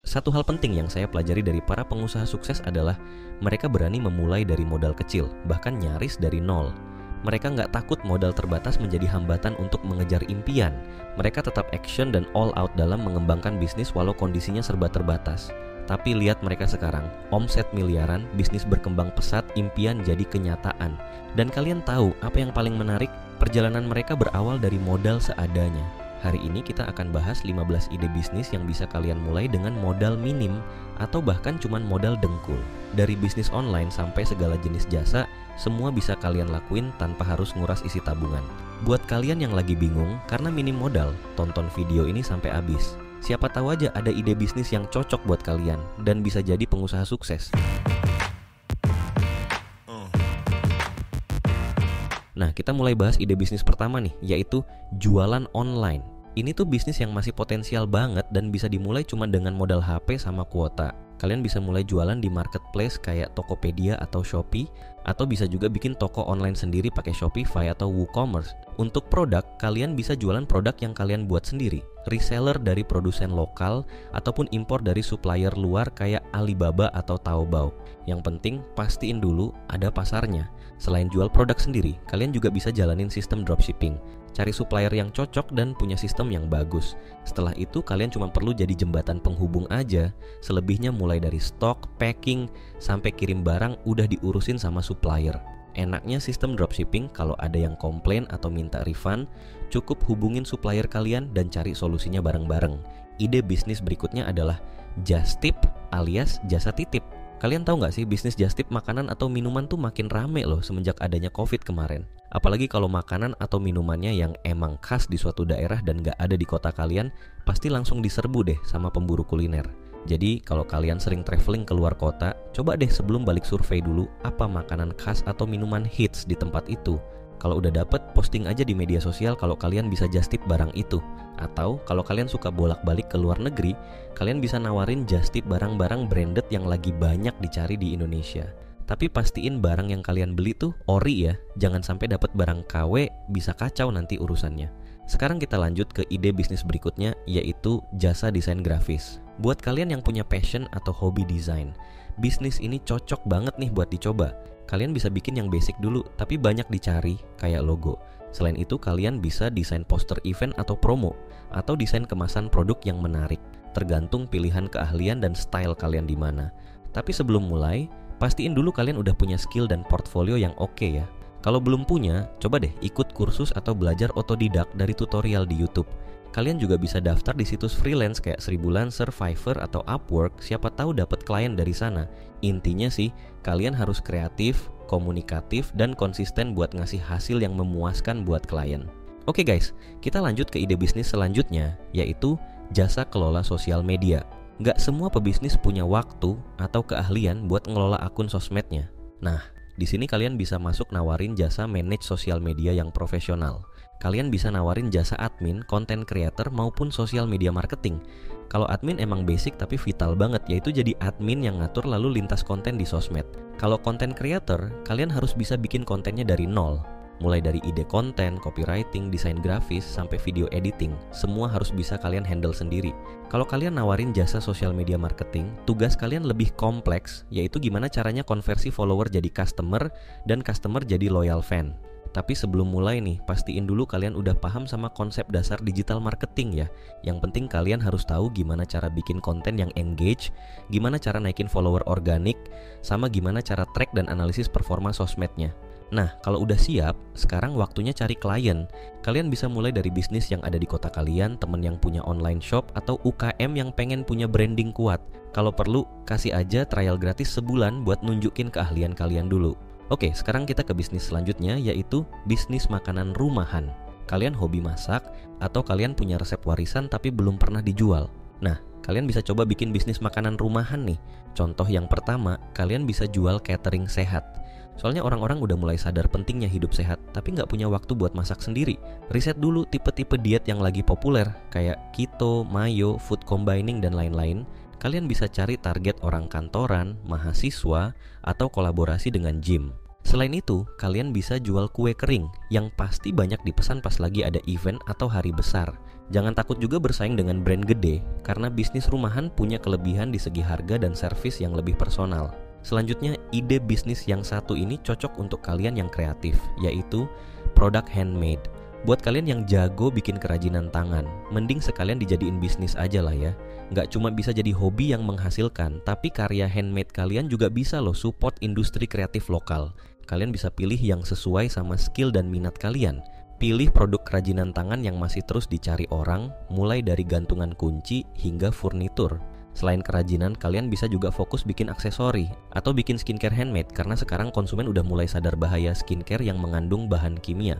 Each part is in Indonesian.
Satu hal penting yang saya pelajari dari para pengusaha sukses adalah mereka berani memulai dari modal kecil, bahkan nyaris dari nol. Mereka nggak takut modal terbatas menjadi hambatan untuk mengejar impian. Mereka tetap action dan all out dalam mengembangkan bisnis walau kondisinya serba terbatas. Tapi lihat mereka sekarang, omset miliaran, bisnis berkembang pesat, impian jadi kenyataan. Dan kalian tahu apa yang paling menarik? Perjalanan mereka berawal dari modal seadanya. Hari ini kita akan bahas 15 ide bisnis yang bisa kalian mulai dengan modal minim atau bahkan cuman modal dengkul. Dari bisnis online sampai segala jenis jasa, semua bisa kalian lakuin tanpa harus nguras isi tabungan. Buat kalian yang lagi bingung karena minim modal, tonton video ini sampai habis. Siapa tahu aja ada ide bisnis yang cocok buat kalian dan bisa jadi pengusaha sukses. Nah, kita mulai bahas ide bisnis pertama nih, yaitu jualan online. Ini tuh bisnis yang masih potensial banget dan bisa dimulai cuma dengan modal HP sama kuota. Kalian bisa mulai jualan di marketplace kayak Tokopedia atau Shopee, atau bisa juga bikin toko online sendiri pakai Shopify atau WooCommerce. Untuk produk, kalian bisa jualan produk yang kalian buat sendiri, reseller dari produsen lokal, ataupun impor dari supplier luar kayak Alibaba atau Taobao. Yang penting, pastiin dulu ada pasarnya. Selain jual produk sendiri, kalian juga bisa jalanin sistem dropshipping. Cari supplier yang cocok dan punya sistem yang bagus. Setelah itu kalian cuma perlu jadi jembatan penghubung aja. Selebihnya mulai dari stok, packing, sampai kirim barang udah diurusin sama supplier. Enaknya sistem dropshipping, kalau ada yang komplain atau minta refund, cukup hubungin supplier kalian dan cari solusinya bareng-bareng. Ide bisnis berikutnya adalah just tip alias jasa titip. Kalian tahu nggak sih, bisnis just tip makanan atau minuman tuh makin rame loh semenjak adanya COVID kemarin. Apalagi kalau makanan atau minumannya yang emang khas di suatu daerah dan nggak ada di kota kalian, pasti langsung diserbu deh sama pemburu kuliner. Jadi kalau kalian sering traveling ke luar kota, coba deh sebelum balik survei dulu apa makanan khas atau minuman hits di tempat itu. Kalau udah dapet, posting aja di media sosial kalau kalian bisa just tip barang itu. Atau kalau kalian suka bolak-balik ke luar negeri, kalian bisa nawarin just tip barang-barang branded yang lagi banyak dicari di Indonesia. Tapi pastiin barang yang kalian beli tuh ori ya, jangan sampai dapat barang KW, bisa kacau nanti urusannya. Sekarang kita lanjut ke ide bisnis berikutnya, yaitu jasa desain grafis. Buat kalian yang punya passion atau hobi desain, bisnis ini cocok banget nih buat dicoba. Kalian bisa bikin yang basic dulu, tapi banyak dicari, kayak logo. Selain itu, kalian bisa desain poster event atau promo, atau desain kemasan produk yang menarik. Tergantung pilihan keahlian dan style kalian di mana. Tapi sebelum mulai, pastiin dulu kalian udah punya skill dan portfolio yang oke ya. Kalau belum punya, coba deh ikut kursus atau belajar otodidak dari tutorial di YouTube. Kalian juga bisa daftar di situs freelance kayak Sribulancer, Fiverr, atau Upwork, siapa tahu dapat klien dari sana. Intinya sih, kalian harus kreatif, komunikatif, dan konsisten buat ngasih hasil yang memuaskan buat klien. Oke guys, kita lanjut ke ide bisnis selanjutnya, yaitu jasa kelola sosial media. Nggak semua pebisnis punya waktu atau keahlian buat ngelola akun sosmednya. Nah, di sini kalian bisa masuk nawarin jasa manage sosial media yang profesional. Kalian bisa nawarin jasa admin, content creator, maupun social media marketing. Kalau admin emang basic tapi vital banget, yaitu jadi admin yang ngatur lalu lintas konten di sosmed. Kalau content creator, kalian harus bisa bikin kontennya dari nol. Mulai dari ide konten, copywriting, desain grafis, sampai video editing, semua harus bisa kalian handle sendiri. Kalau kalian nawarin jasa social media marketing, tugas kalian lebih kompleks, yaitu gimana caranya konversi follower jadi customer, dan customer jadi loyal fan. Tapi sebelum mulai nih, pastiin dulu kalian udah paham sama konsep dasar digital marketing ya. Yang penting kalian harus tahu gimana cara bikin konten yang engage, gimana cara naikin follower organik, sama gimana cara track dan analisis performa sosmednya. Nah, kalau udah siap, sekarang waktunya cari klien. Kalian bisa mulai dari bisnis yang ada di kota kalian, temen yang punya online shop, atau UKM yang pengen punya branding kuat. Kalau perlu, kasih aja trial gratis sebulan buat nunjukin keahlian kalian dulu. Oke, sekarang kita ke bisnis selanjutnya, yaitu bisnis makanan rumahan. Kalian hobi masak, atau kalian punya resep warisan tapi belum pernah dijual. Nah, kalian bisa coba bikin bisnis makanan rumahan nih. Contoh yang pertama, kalian bisa jual catering sehat. Soalnya orang-orang udah mulai sadar pentingnya hidup sehat, tapi nggak punya waktu buat masak sendiri. Riset dulu tipe-tipe diet yang lagi populer, kayak keto, mayo, food combining, dan lain-lain. Kalian bisa cari target orang kantoran, mahasiswa, atau kolaborasi dengan gym. Selain itu, kalian bisa jual kue kering yang pasti banyak dipesan pas lagi ada event atau hari besar. Jangan takut juga bersaing dengan brand gede, karena bisnis rumahan punya kelebihan di segi harga dan servis yang lebih personal. Selanjutnya, ide bisnis yang satu ini cocok untuk kalian yang kreatif, yaitu produk handmade. Buat kalian yang jago bikin kerajinan tangan, mending sekalian dijadiin bisnis aja lah ya. Nggak cuma bisa jadi hobi yang menghasilkan, tapi karya handmade kalian juga bisa loh support industri kreatif lokal. Kalian bisa pilih yang sesuai sama skill dan minat kalian. Pilih produk kerajinan tangan yang masih terus dicari orang, mulai dari gantungan kunci hingga furnitur. Selain kerajinan, kalian bisa juga fokus bikin aksesori atau bikin skincare handmade, karena sekarang konsumen udah mulai sadar bahaya skincare yang mengandung bahan kimia.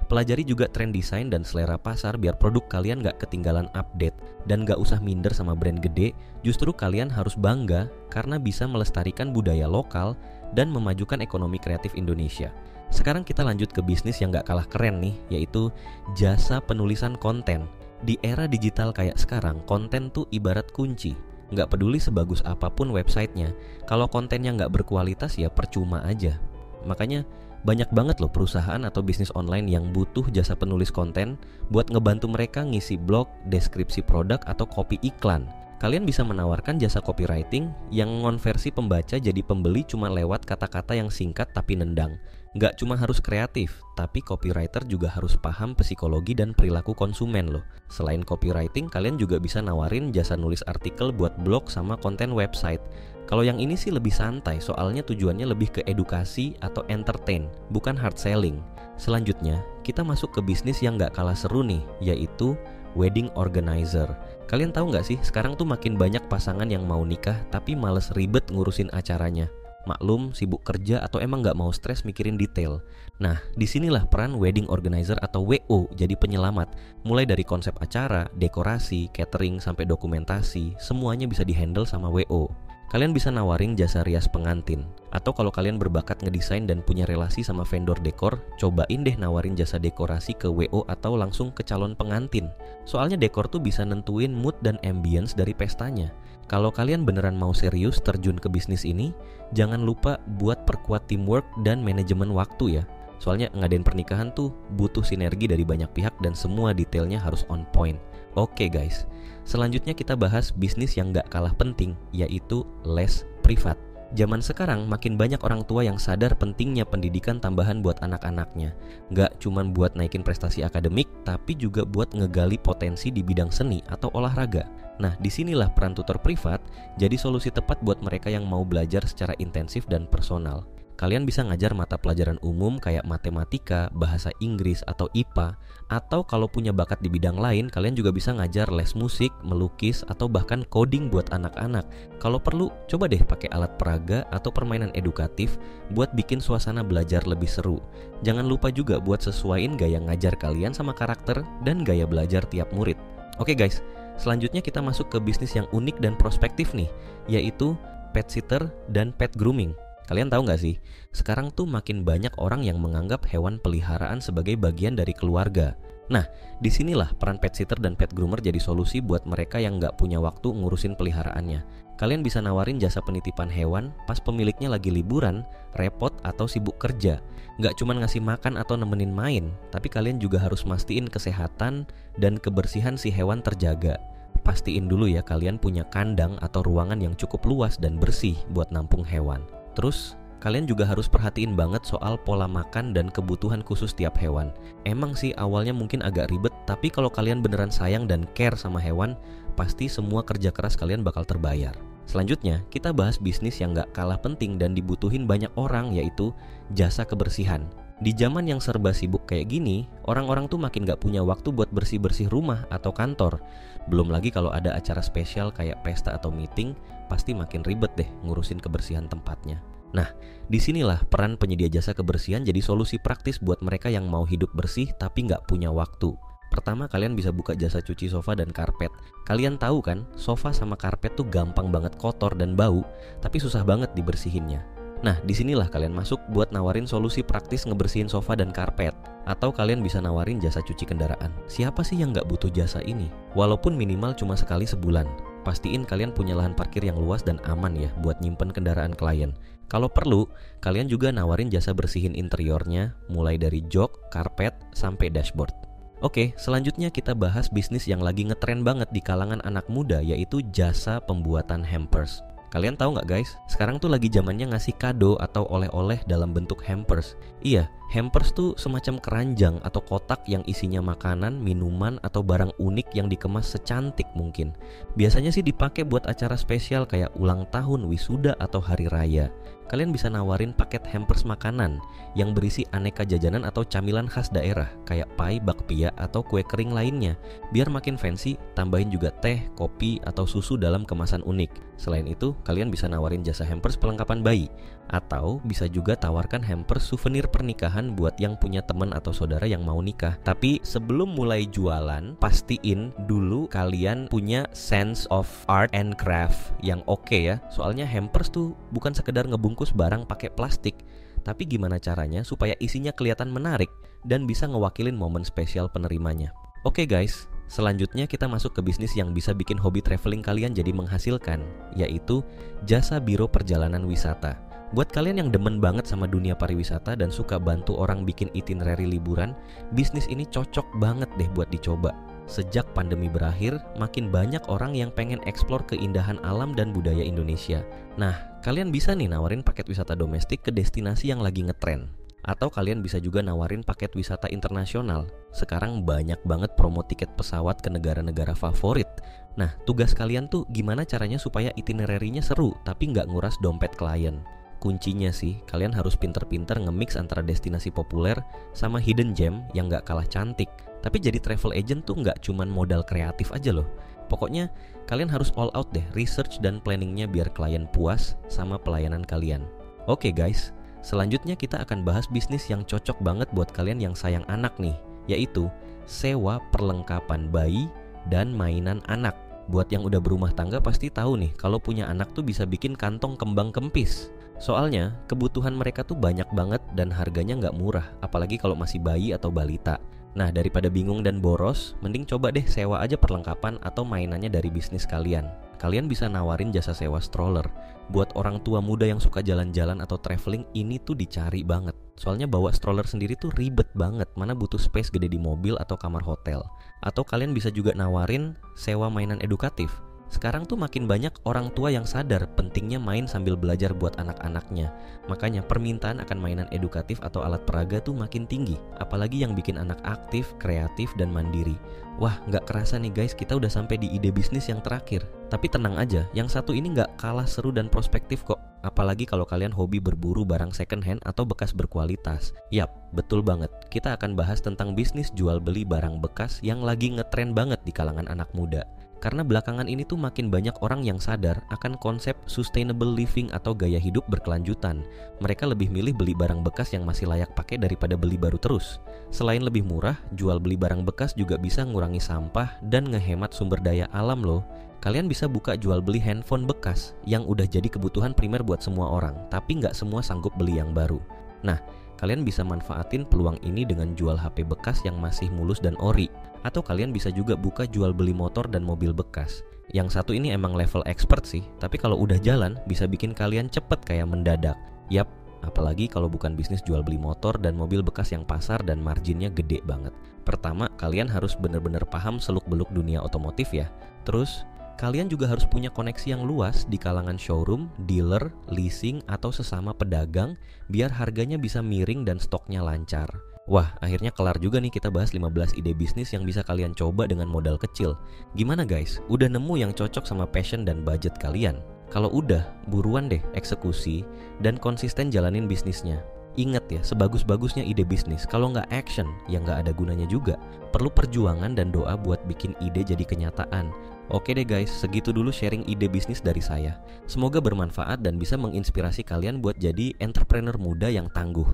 Pelajari juga tren desain dan selera pasar biar produk kalian gak ketinggalan update. Dan gak usah minder sama brand gede, justru kalian harus bangga karena bisa melestarikan budaya lokal dan memajukan ekonomi kreatif Indonesia. Sekarang kita lanjut ke bisnis yang gak kalah keren nih, yaitu jasa penulisan konten. Di era digital kayak sekarang, konten tuh ibarat kunci. Gak peduli sebagus apapun websitenya, kalau kontennya gak berkualitas ya percuma aja. Makanya banyak banget loh perusahaan atau bisnis online yang butuh jasa penulis konten buat ngebantu mereka ngisi blog, deskripsi produk, atau copy iklan. Kalian bisa menawarkan jasa copywriting yang ngonversi pembaca jadi pembeli cuma lewat kata-kata yang singkat tapi nendang. Nggak cuma harus kreatif, tapi copywriter juga harus paham psikologi dan perilaku konsumen loh. Selain copywriting, kalian juga bisa nawarin jasa nulis artikel buat blog sama konten website. Kalau yang ini sih lebih santai, soalnya tujuannya lebih ke edukasi atau entertain, bukan hard selling. Selanjutnya, kita masuk ke bisnis yang nggak kalah seru nih, yaitu wedding organizer. Kalian tahu nggak sih, sekarang tuh makin banyak pasangan yang mau nikah tapi males ribet ngurusin acaranya. Maklum, sibuk kerja atau emang nggak mau stres mikirin detail. Nah, disinilah peran wedding organizer atau WO jadi penyelamat. Mulai dari konsep acara, dekorasi, catering, sampai dokumentasi, semuanya bisa dihandle sama WO. Kalian bisa nawarin jasa rias pengantin. Atau kalau kalian berbakat ngedesain dan punya relasi sama vendor dekor, cobain deh nawarin jasa dekorasi ke WO atau langsung ke calon pengantin. Soalnya dekor tuh bisa nentuin mood dan ambience dari pestanya. Kalau kalian beneran mau serius terjun ke bisnis ini, jangan lupa buat perkuat teamwork dan manajemen waktu ya. Soalnya ngadain pernikahan tuh butuh sinergi dari banyak pihak dan semua detailnya harus on point. Oke guys, selanjutnya kita bahas bisnis yang gak kalah penting, yaitu les privat. Zaman sekarang makin banyak orang tua yang sadar pentingnya pendidikan tambahan buat anak-anaknya. Gak cuman buat naikin prestasi akademik, tapi juga buat ngegali potensi di bidang seni atau olahraga. Nah, disinilah peran tutor privat jadi solusi tepat buat mereka yang mau belajar secara intensif dan personal. Kalian bisa ngajar mata pelajaran umum kayak matematika, bahasa Inggris, atau IPA. Atau kalau punya bakat di bidang lain, kalian juga bisa ngajar les musik, melukis, atau bahkan coding buat anak-anak. Kalau perlu, coba deh pakai alat peraga atau permainan edukatif buat bikin suasana belajar lebih seru. Jangan lupa juga buat sesuaiin gaya ngajar kalian sama karakter dan gaya belajar tiap murid. Oke guys, selanjutnya kita masuk ke bisnis yang unik dan prospektif nih, yaitu pet sitter dan pet grooming. Kalian tahu nggak sih, sekarang tuh makin banyak orang yang menganggap hewan peliharaan sebagai bagian dari keluarga. Nah, disinilah peran pet sitter dan pet groomer jadi solusi buat mereka yang nggak punya waktu ngurusin peliharaannya. Kalian bisa nawarin jasa penitipan hewan pas pemiliknya lagi liburan, repot, atau sibuk kerja. Nggak cuma ngasih makan atau nemenin main, tapi kalian juga harus mastiin kesehatan dan kebersihan si hewan terjaga. Pastiin dulu ya kalian punya kandang atau ruangan yang cukup luas dan bersih buat nampung hewan. Terus, kalian juga harus perhatiin banget soal pola makan dan kebutuhan khusus tiap hewan. Emang sih awalnya mungkin agak ribet, tapi kalau kalian beneran sayang dan care sama hewan, pasti semua kerja keras kalian bakal terbayar. Selanjutnya, kita bahas bisnis yang gak kalah penting dan dibutuhin banyak orang, yaitu jasa kebersihan. Di zaman yang serba sibuk kayak gini, orang-orang tuh makin gak punya waktu buat bersih-bersih rumah atau kantor. Belum lagi kalau ada acara spesial kayak pesta atau meeting, pasti makin ribet deh ngurusin kebersihan tempatnya. Nah, disinilah peran penyedia jasa kebersihan jadi solusi praktis buat mereka yang mau hidup bersih tapi nggak punya waktu. Pertama, kalian bisa buka jasa cuci sofa dan karpet. Kalian tahu kan, sofa sama karpet tuh gampang banget kotor dan bau, tapi susah banget dibersihinnya. Nah, disinilah kalian masuk buat nawarin solusi praktis ngebersihin sofa dan karpet. Atau kalian bisa nawarin jasa cuci kendaraan. Siapa sih yang nggak butuh jasa ini? Walaupun minimal cuma sekali sebulan. Pastiin kalian punya lahan parkir yang luas dan aman ya buat nyimpen kendaraan klien. Kalau perlu, kalian juga nawarin jasa bersihin interiornya, mulai dari jok, karpet, sampai dashboard. Oke, selanjutnya kita bahas bisnis yang lagi ngetren banget di kalangan anak muda, yaitu jasa pembuatan hampers. Kalian tahu nggak guys, sekarang tuh lagi zamannya ngasih kado atau oleh-oleh dalam bentuk hampers. Iya, hampers tuh semacam keranjang atau kotak yang isinya makanan, minuman, atau barang unik yang dikemas secantik mungkin. Biasanya sih dipakai buat acara spesial kayak ulang tahun, wisuda, atau hari raya. Kalian bisa nawarin paket hampers makanan yang berisi aneka jajanan atau camilan khas daerah kayak pai, bakpia, atau kue kering lainnya. Biar makin fancy, tambahin juga teh, kopi, atau susu dalam kemasan unik. Selain itu, kalian bisa nawarin jasa hampers pelengkapan bayi. Atau bisa juga tawarkan hampers souvenir pernikahan buat yang punya teman atau saudara yang mau nikah. Tapi sebelum mulai jualan, pastiin dulu kalian punya sense of art and craft yang oke ya. Soalnya hampers tuh bukan sekedar ngebungkus barang pakai plastik, tapi gimana caranya supaya isinya kelihatan menarik dan bisa ngewakilin momen spesial penerimanya. Oke guys, selanjutnya kita masuk ke bisnis yang bisa bikin hobi traveling kalian jadi menghasilkan, yaitu jasa biro perjalanan wisata. Buat kalian yang demen banget sama dunia pariwisata dan suka bantu orang bikin itinerary liburan, bisnis ini cocok banget deh buat dicoba. Sejak pandemi berakhir, makin banyak orang yang pengen eksplor keindahan alam dan budaya Indonesia. Nah, kalian bisa nih nawarin paket wisata domestik ke destinasi yang lagi ngetren. Atau kalian bisa juga nawarin paket wisata internasional. Sekarang banyak banget promo tiket pesawat ke negara-negara favorit. Nah, tugas kalian tuh gimana caranya supaya itinerary-nya seru tapi nggak nguras dompet klien. Kuncinya sih, kalian harus pinter-pinter nge-mix antara destinasi populer sama hidden gem yang nggak kalah cantik. Tapi jadi travel agent tuh nggak cuman modal kreatif aja loh. Pokoknya kalian harus all out deh research dan planningnya biar klien puas sama pelayanan kalian. Oke guys, selanjutnya kita akan bahas bisnis yang cocok banget buat kalian yang sayang anak nih, yaitu sewa perlengkapan bayi dan mainan anak. Buat yang udah berumah tangga pasti tahu nih, kalau punya anak tuh bisa bikin kantong kembang kempis. Soalnya kebutuhan mereka tuh banyak banget dan harganya nggak murah, apalagi kalau masih bayi atau balita. Nah, daripada bingung dan boros, mending coba deh sewa aja perlengkapan atau mainannya dari bisnis kalian. Kalian bisa nawarin jasa sewa stroller. Buat orang tua muda yang suka jalan-jalan atau traveling, ini tuh dicari banget. Soalnya bawa stroller sendiri tuh ribet banget, mana butuh space gede di mobil atau kamar hotel. Atau kalian bisa juga nawarin sewa mainan edukatif. Sekarang tuh makin banyak orang tua yang sadar pentingnya main sambil belajar buat anak-anaknya. Makanya permintaan akan mainan edukatif atau alat peraga tuh makin tinggi. Apalagi yang bikin anak aktif, kreatif, dan mandiri. Wah, nggak kerasa nih guys, kita udah sampai di ide bisnis yang terakhir. Tapi tenang aja, yang satu ini nggak kalah seru dan prospektif kok. Apalagi kalau kalian hobi berburu barang second hand atau bekas berkualitas. Yap, betul banget. Kita akan bahas tentang bisnis jual beli barang bekas yang lagi ngetren banget di kalangan anak muda. Karena belakangan ini tuh makin banyak orang yang sadar akan konsep sustainable living atau gaya hidup berkelanjutan. Mereka lebih milih beli barang bekas yang masih layak pakai daripada beli baru terus. Selain lebih murah, jual beli barang bekas juga bisa ngurangi sampah dan ngehemat sumber daya alam loh. Kalian bisa buka jual beli handphone bekas yang udah jadi kebutuhan primer buat semua orang, tapi nggak semua sanggup beli yang baru. Nah, kalian bisa manfaatin peluang ini dengan jual HP bekas yang masih mulus dan ori. Atau kalian bisa juga buka jual beli motor dan mobil bekas. Yang satu ini emang level expert sih, tapi kalau udah jalan bisa bikin kalian cepet kayak mendadak. Yap, apalagi kalau bukan bisnis jual beli motor dan mobil bekas yang pasar dan marginnya gede banget. Pertama, kalian harus bener-bener paham seluk-beluk dunia otomotif ya. Terus, kalian juga harus punya koneksi yang luas di kalangan showroom, dealer, leasing, atau sesama pedagang biar harganya bisa miring dan stoknya lancar. Wah, akhirnya kelar juga nih kita bahas 15 ide bisnis yang bisa kalian coba dengan modal kecil. Gimana guys? Udah nemu yang cocok sama passion dan budget kalian? Kalau udah, buruan deh eksekusi dan konsisten jalanin bisnisnya. Ingat ya, sebagus-bagusnya ide bisnis, kalau nggak action, ya nggak ada gunanya juga. Perlu perjuangan dan doa buat bikin ide jadi kenyataan. Oke deh guys, segitu dulu sharing ide bisnis dari saya. Semoga bermanfaat dan bisa menginspirasi kalian buat jadi entrepreneur muda yang tangguh.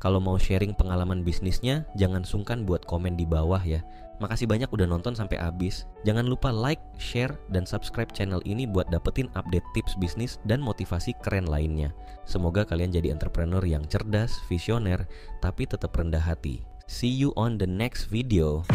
Kalau mau sharing pengalaman bisnisnya, jangan sungkan buat komen di bawah ya. Makasih banyak udah nonton sampai habis. Jangan lupa like, share, dan subscribe channel ini buat dapetin update tips bisnis dan motivasi keren lainnya. Semoga kalian jadi entrepreneur yang cerdas, visioner, tapi tetap rendah hati. See you on the next video.